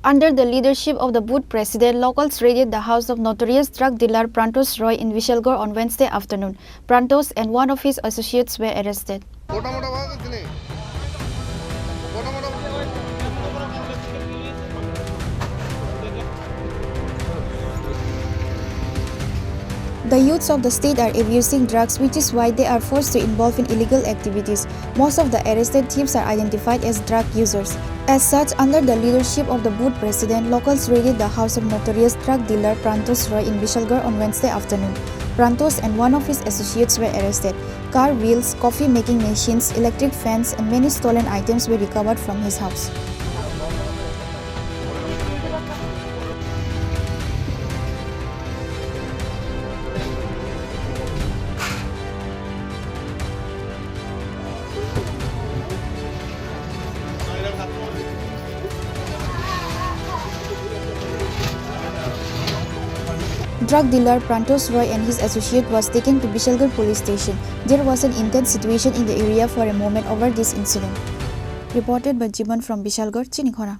Under the leadership of the booth president, locals raided the house of notorious drug dealer Prantosh Roy in Bishalgarh on Wednesday afternoon. Prantosh and one of his associates were arrested. The youths of the state are abusing drugs, which is why they are forced to involve in illegal activities. Most of the arrested thieves are identified as drug users. As such, under the leadership of the booth president, locals raided the house of notorious drug dealer Prantosh Roy in Bishalgarh on Wednesday afternoon. Prantosh and one of his associates were arrested. Car wheels, coffee making machines, electric fans, and many stolen items were recovered from his house. Drug dealer Prantosh Roy and his associate was taken to Bishalgarh police station. There was an intense situation in the area for a moment over this incident. Reported by Jiban from Bishalgarh, Chini, Khorang.